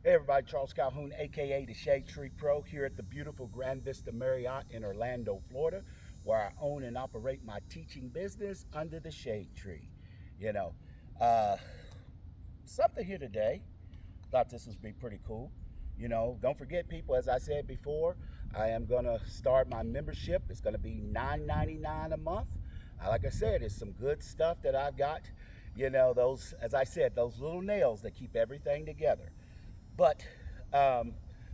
Hey everybody, Charles Calhoun, aka the Shade Tree Pro, here at the beautiful Grand Vista Marriott in Orlando, Florida, where I own and operate my teaching business under the shade tree. You know, uh, something here today. Thought this would be pretty cool. Don't forget, people, as I said before, I am gonna start my membership. It's gonna be $9.99 a month. Like I said, it's some good stuff that I've got. Those, as I said, those little nails that keep everything together. But a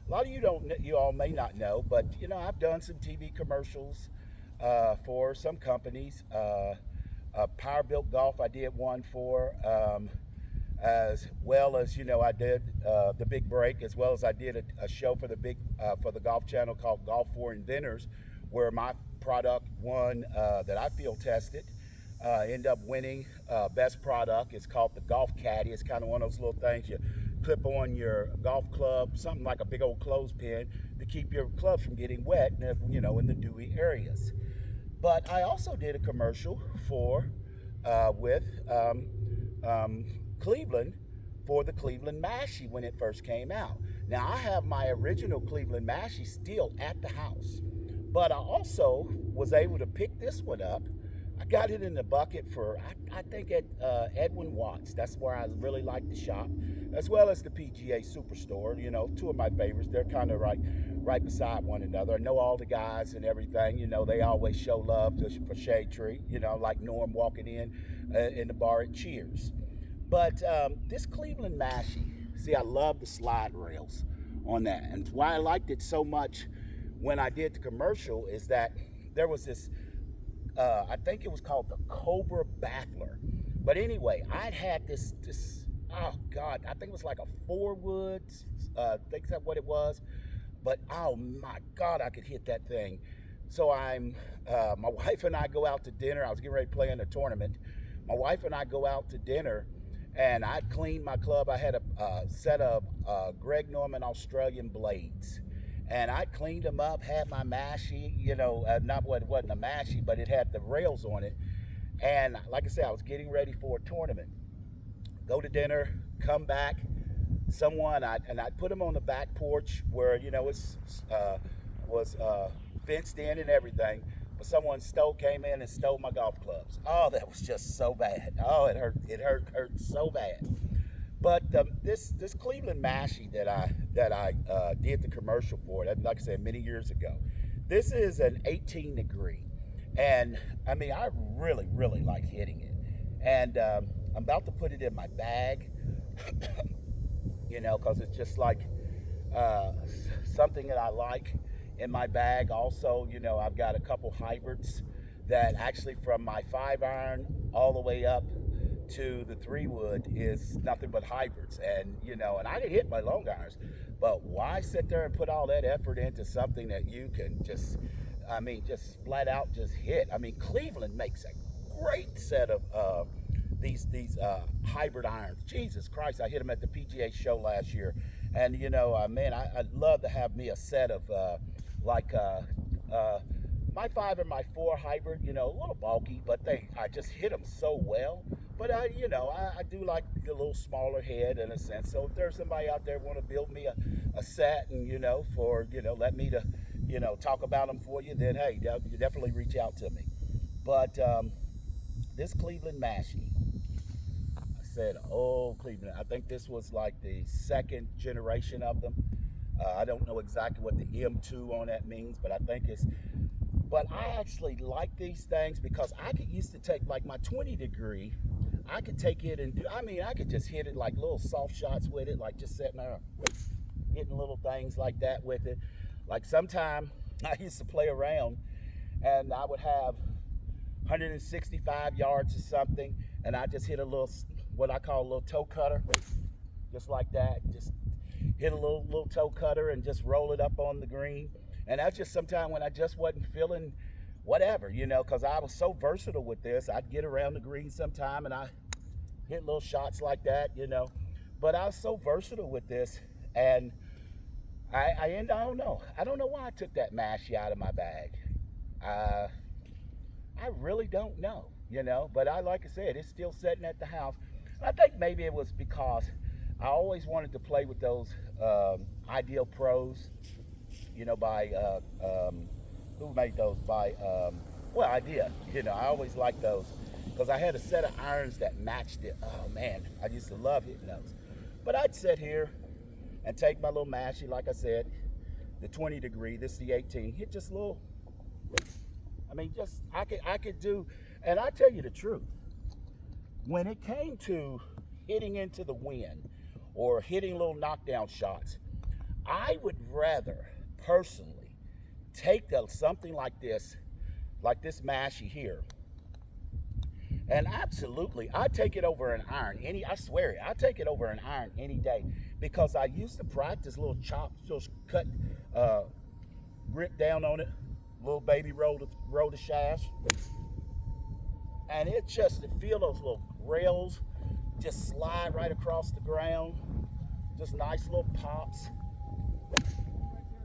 lot of you all may not know, but I've done some TV commercials for some companies. Power Built Golf, I did one for, as well as I did the Big Break, as well as I did a show for the Golf Channel called Golf for Inventors, where my product won that I field tested. End up winning best product. It's called the Golf Caddy. It's kind of one of those little things you clip on your golf club, something like a big old clothespin to keep your clubs from getting wet, in the dewy areas. But I also did a commercial for with Cleveland for the Cleveland Mashie when it first came out. Now I have my original Cleveland Mashie still at the house, but I also was able to pick this one up. I got it in the bucket for, I think, at Edwin Watts. That's where I really like to shop, as well as the PGA Superstore. Two of my favorites. They're kind of right beside one another. I know all the guys and everything. They always show love for Shade Tree. Like Norm walking in the bar at Cheers. But this Cleveland Mashie, see, I love the slide rails on that. And why I liked it so much when I did the commercial is that there was this, I think it was called the Cobra Baffler. But anyway, I'd had this, oh God, I think it was like a 4-wood, I think that's what it was. But oh my God, I could hit that thing. So my wife and I go out to dinner. I was getting ready to play in a tournament. My wife and I go out to dinner, and I'd cleaned my club. I had a set of Greg Norman Australian blades. And I cleaned them up, had my Mashy, not what it wasn't a Mashy, but it had the rails on it. And like I said, I was getting ready for a tournament. Go to dinner, come back. I put them on the back porch where, it was fenced in and everything. But someone came in and stole my golf clubs. Oh, that was just so bad. Oh, it hurt so bad. But this Cleveland Mashie that I did the commercial for, like I said, many years ago, this is an 18 degree, and I mean I really like hitting it, and I'm about to put it in my bag, because it's just like something that I like in my bag. Also, I've got a couple hybrids that actually from my 5-iron all the way up to the 3-wood is nothing but hybrids, and and I can hit my long irons, but why sit there and put all that effort into something that you can just flat out just hit? I mean, Cleveland makes a great set of these hybrid irons. Jesus Christ, I hit them at the PGA show last year, and man, I'd love to have me a set of my 5 and my 4 hybrid, a little bulky, but I just hit them so well. But I do like the little smaller head in a sense. So if there's somebody out there want to build me a set and for let me to talk about them for you, then hey, you definitely reach out to me. But this Cleveland Mashie, I said, oh Cleveland, I think this was like the 2nd generation of them. I don't know exactly what the M2 on that means, but I think it's. But I actually like these things because I used to take like my 20 degree. I could take it and I could just hit it like little soft shots with it, like just sitting there hitting little things like that with it. Like sometime I used to play around and I would have 165 yards or something, and I just hit a little, what I call a little toe cutter, just like that. Just hit a little toe cutter and just roll it up on the green. And that's just sometime when I just wasn't feeling whatever, because I was so versatile with this. I'd get around the green sometime and I hit little shots like that, But I was so versatile with this, and I don't know. I don't know why I took that Mashie out of my bag. I really don't know, But like I said, it's still sitting at the house. I think maybe it was because I always wanted to play with those Ideal Pros, by who made those? Well, Idea. I always liked those because I had a set of irons that matched it. Oh man, I used to love hitting those. But I'd sit here and take my little Mashie, like I said, the 20 degree. This is the 18. Hit just a little. Just I could do, and I tell you the truth. When it came to hitting into the wind or hitting little knockdown shots, I would rather personally take something like this Mashie here, and absolutely, I take it over an iron. I swear it, I take it over an iron any day because I used to practice little chops, just cut, grip down on it, little baby roll the shaft, and it just to feel those little rails just slide right across the ground, just nice little pops.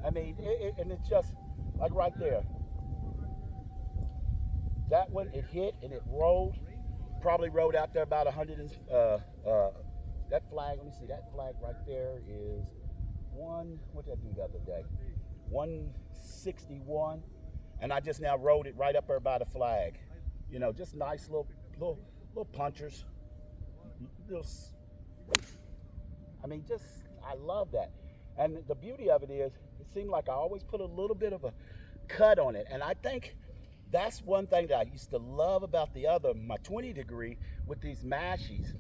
And it's just like right there. That one, it hit and it rolled. Probably rode out there about 100 and that flag, let me see, that flag right there is what did I do the other day? 161. And I just now rode it right up there by the flag. Just nice little punchers. I love that. And the beauty of it is, it seemed like I always put a little bit of a cut on it. And I think that's one thing that I used to love about my 20 degree with these Mashies.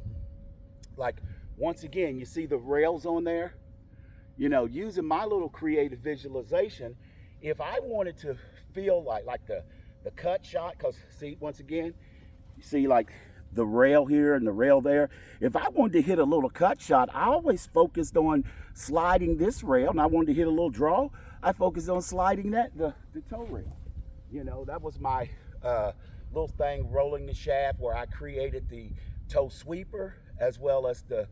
Like, once again, you see the rails on there? Using my little creative visualization, if I wanted to feel like the cut shot, because see, once again, you see like the rail here and the rail there. If I wanted to hit a little cut shot, I always focused on sliding this rail, and I wanted to hit a little draw, I focused on sliding the toe rail. That was my little thing, rolling the shaft, where I created the toe sweeper as well as the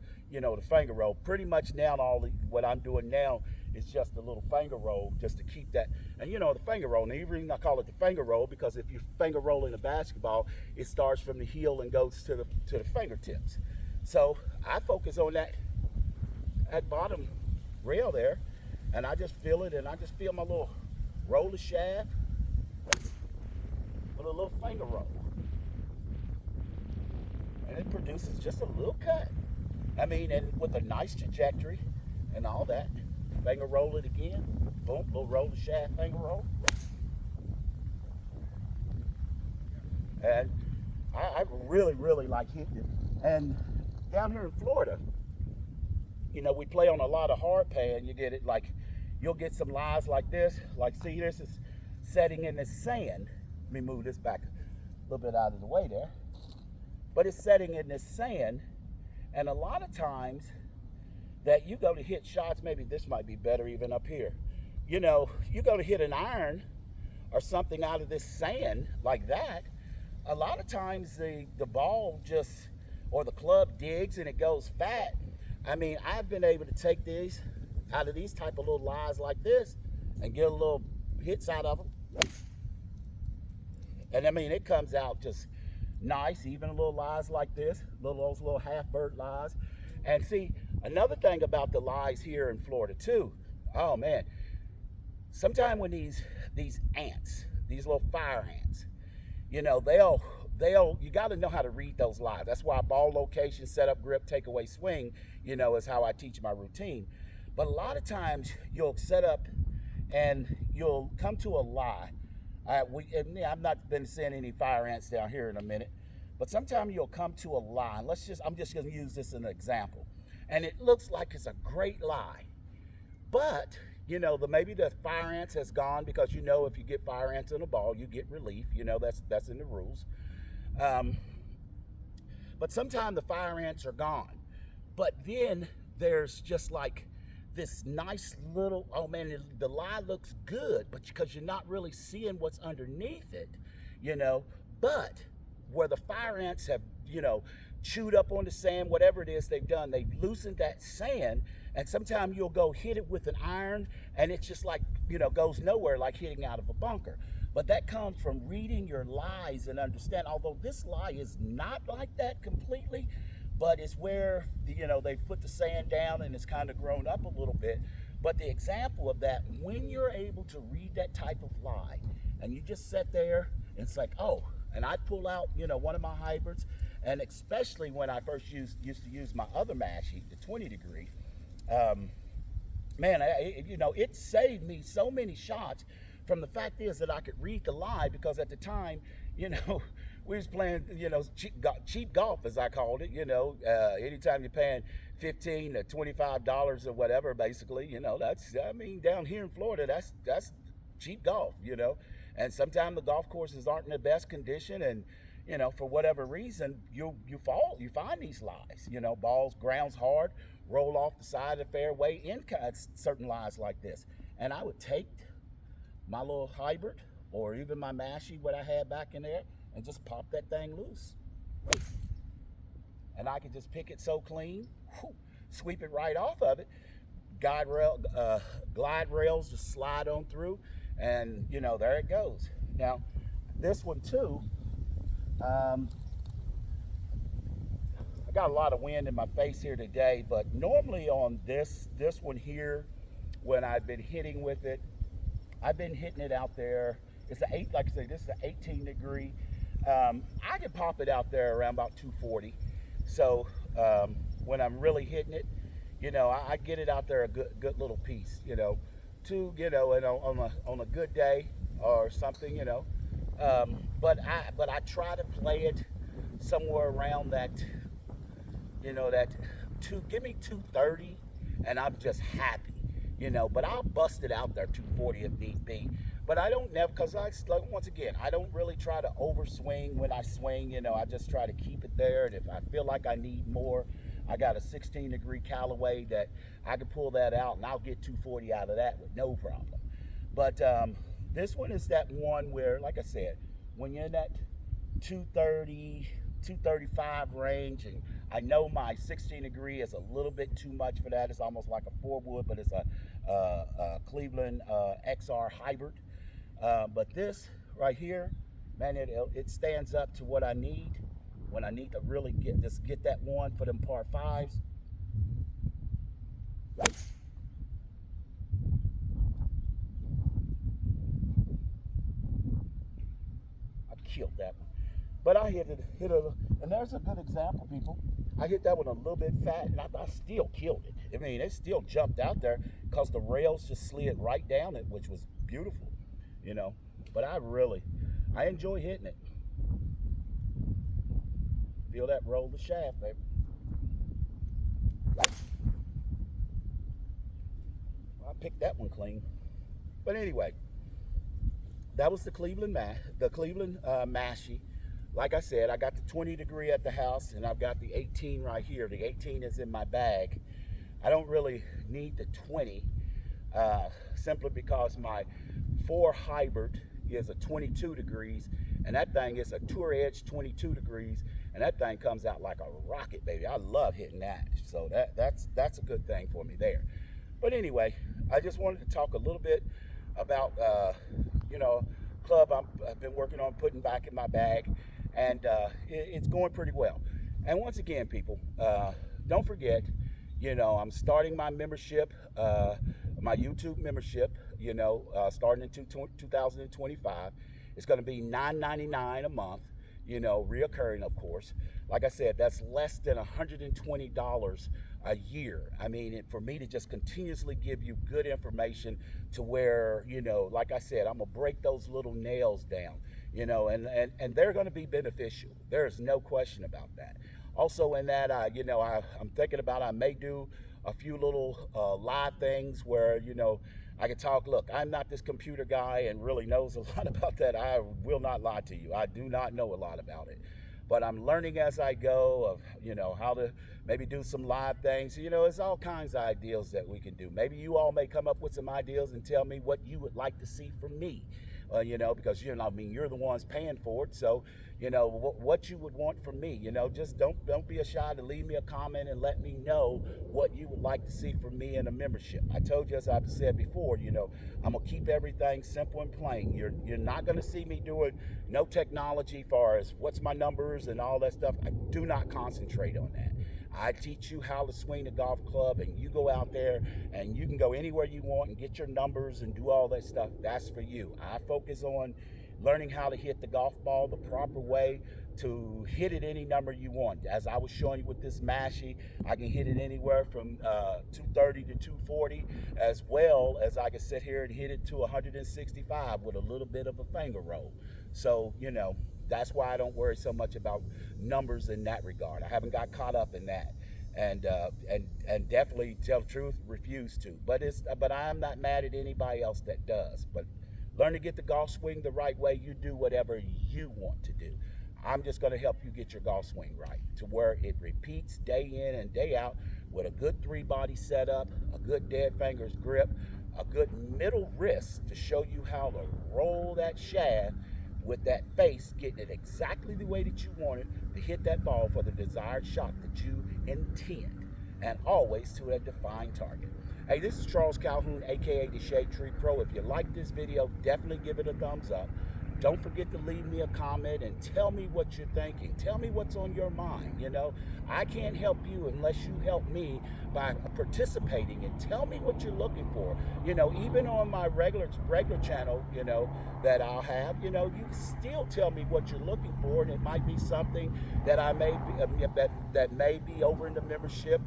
finger roll. Pretty much now what I'm doing now is just a little finger roll just to keep that. And the finger roll, and the reason I call it the finger roll, because if you're finger rolling a basketball, it starts from the heel and goes to the fingertips. So I focus on that bottom rail there, and I just feel it, and I just feel my little roller shaft with a little finger roll. And it produces just a little cut. And with a nice trajectory and all that. Finger roll it again. Boom, little roll the shaft, finger roll. And I really, really like hitting it. And down here in Florida, we play on a lot of hard pan. You get it like, you'll get some lies like this. Like, see, this is setting in the sand. Let me move this back a little bit out of the way there. But it's setting in this sand. And a lot of times that you go to hit shots, maybe this might be better even up here. You go to hit an iron or something out of this sand like that, a lot of times the ball or the club digs and it goes fat. I've been able to take these out of these type of little lies like this and get a little hits out of them. And it comes out just nice, even little lies like this, those little half-bird lies. And see, another thing about the lies here in Florida too, oh man, sometimes when these ants, these little fire ants, you got to know how to read those lies. That's why ball location, setup, grip, take away, swing, is how I teach my routine. But a lot of times you'll set up and you'll come to a lie. I've not been seeing any fire ants down here in a minute, but sometimes you'll come to a lie. I'm just going to use this as an example. And it looks like it's a great lie. But, maybe the fire ants has gone because, if you get fire ants in a ball, you get relief. That's in the rules. But sometimes the fire ants are gone. But then there's just like this nice little, oh man, the lie looks good, but because you're not really seeing what's underneath it, but where the fire ants have, chewed up on the sand, whatever it is they've done, they've loosened that sand, and sometimes you'll go hit it with an iron, and it's just like, goes nowhere, like hitting out of a bunker. But that comes from reading your lies and understand, although this lie is not like that completely, but it's where they've put the sand down and it's kind of grown up a little bit. But the example of that, when you're able to read that type of lie, and you just sit there and it's like, oh, and I pull out one of my hybrids, and especially when I first used to use my other Mashie, the 20 degree. Man, it saved me so many shots. From the fact is that I could read the lie, because at the time, we was playing, cheap golf, as I called it. Anytime you're paying $15 to $25 or whatever, basically, down here in Florida, that's cheap golf, and sometimes the golf courses aren't in the best condition, and for whatever reason, you find these lies, balls grounds hard, roll off the side of the fairway in certain lies like this. And I would take my little hybrid or even my Mashie, what I had back in there, and just pop that thing loose. And I could just pick it so clean, sweep it right off of it, glide rails just slide on through, and there it goes. Now, this one too, I got a lot of wind in my face here today, but normally on this one here, when I've been hitting with it, I've been hitting it out there. It's like I say, this is an 18 degree. I can pop it out there around about 240. So when I'm really hitting it, I get it out there a good little piece, and on a good day or something, but I try to play it somewhere around that, give me 230, and I'm just happy, but I'll bust it out there 240 if need be. But I don't never, because once again, I don't really try to overswing when I swing. I just try to keep it there, and if I feel like I need more, I got a 16 degree Callaway that I can pull that out, and I'll get 240 out of that with no problem. But this one is that one where, like I said, when you're in that 230, 235 range, and I know my 16 degree is a little bit too much for that. It's almost like a 4-wood, but it's a Cleveland XR hybrid. But this right here, man, it stands up to what I need when I need to really get that one for them par fives. I killed that one. But I hit it, and there's a good example, people. I hit that one a little bit fat, and I still killed it. I mean, it still jumped out there because the rails just slid right down it, which was beautiful, But I enjoy hitting it. Feel that roll the shaft, baby. Well, I picked that one clean. But anyway, that was the Cleveland Mashie. Like I said, I got the 20 degree at the house, and I've got the 18 right here. The 18 is in my bag. I don't really need the 20, simply because my 4 hybrid is a 22 degrees, and that thing is a Tour Edge 22 degrees, and that thing comes out like a rocket, baby. I love hitting that. So that's a good thing for me there. But anyway, I just wanted to talk a little bit about, club I've been working on putting back in my bag, and it's going pretty well. And once again, people, don't forget, I'm starting my membership, my YouTube membership, starting in 2025. It's going to be $9.99 a month, reoccurring, of course. Like I said, that's less than $120 a year. I mean, for me to just continuously give you good information to where, like I said, I'm going to break those little nails down, and they're going to be beneficial. There's no question about that. Also in that, I'm thinking about, I may do a few little live things where, I can talk. Look, I'm not this computer guy and really knows a lot about that. I will not lie to you. I do not know a lot about it. But I'm learning as I go of, how to maybe do some live things. It's all kinds of ideas that we can do. Maybe you all may come up with some ideas and tell me what you would like to see from me. you know, because I mean, you're the ones paying for it. So, you know, what you would want from me, you know, just don't be shy to leave me a comment and let me know what you would like to see from me in a membership. I told you, as I've said before, you know, I'm gonna keep everything simple and plain. You're not gonna see me doing no technology as far as what's my numbers and all that stuff. I do not concentrate on that. I teach you how to swing a golf club, and you go out there and you can go anywhere you want and get your numbers and do all that stuff. That's for you. I focus on learning how to hit the golf ball the proper way to hit it any number you want. As I was showing you with this Mashie, I can hit it anywhere from 230 to 240, as well as I can sit here and hit it to 165 with a little bit of a finger roll. So, you know, that's why I don't worry so much about numbers in that regard. I haven't got caught up in that, and definitely, tell the truth, refuse to. But I am not mad at anybody else that does. But learn to get the golf swing the right way. You do whatever you want to do. I'm just going to help you get your golf swing right to where it repeats day in and day out with a good three-body setup, a good dead fingers grip, a good middle wrist to show you how to roll that shaft with that face, getting it exactly the way that you want it to hit that ball for the desired shot that you intend, and always to a defined target. Hey, this is Curlycalhoun, aka the Shade Tree Pro. If you like this video, definitely give it a thumbs up. Don't forget to leave me a comment and tell me what you're thinking. Tell me what's on your mind. You know, I can't help you unless you help me by participating, and tell me what you're looking for. You know, even on my regular channel, you know, that I'll have, you know, you can still tell me what you're looking for, and it might be something that I may be, that may be over in the membership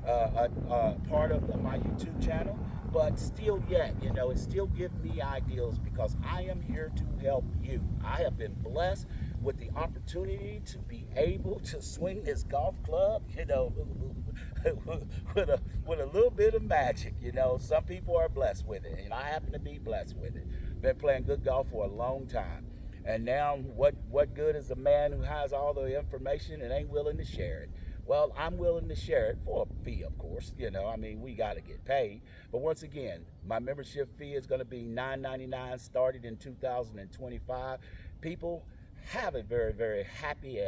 part of my YouTube channel. But still yet, you know, it still gives me ideals, because I am here to help you. I have been blessed with the opportunity to be able to swing this golf club, you know, with a little bit of magic. You know, some people are blessed with it, and I happen to be blessed with it. Been playing good golf for a long time. And now what good is a man who has all the information and ain't willing to share it? Well, I'm willing to share it for a fee, of course. You know, I mean, we got to get paid. But once again, my membership fee is going to be $9.99, started in 2025. People, have a very, very happy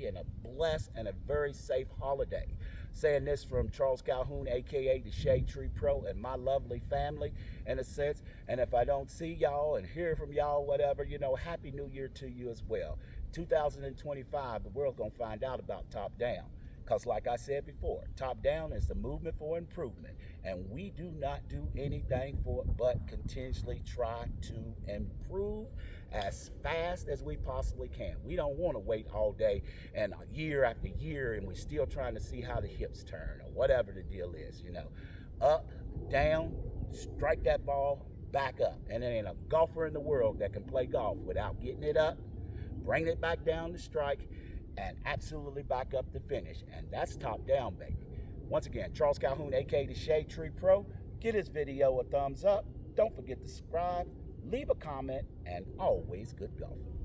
and a blessed and a very safe holiday. Saying this from Curlycalhoun, aka the Shade Tree Pro, and my lovely family, in a sense. And if I don't see y'all and hear from y'all, whatever, you know, Happy New Year to you as well. 2025, the world's going to find out about Top Down. Because like I said before, top down is the movement for improvement. And we do not do anything for it but continuously try to improve as fast as we possibly can. We don't want to wait all day and year after year, and we're still trying to see how the hips turn or whatever the deal is, you know. Up, down, strike that ball, back up. And there ain't a golfer in the world that can play golf without getting it up, bringing it back down to strike, and absolutely back up to finish. And that's top down, baby. Once again, Curlycalhoun, aka the Shade Tree Pro. Give this video a thumbs up. Don't forget to subscribe, leave a comment, and always good golfing.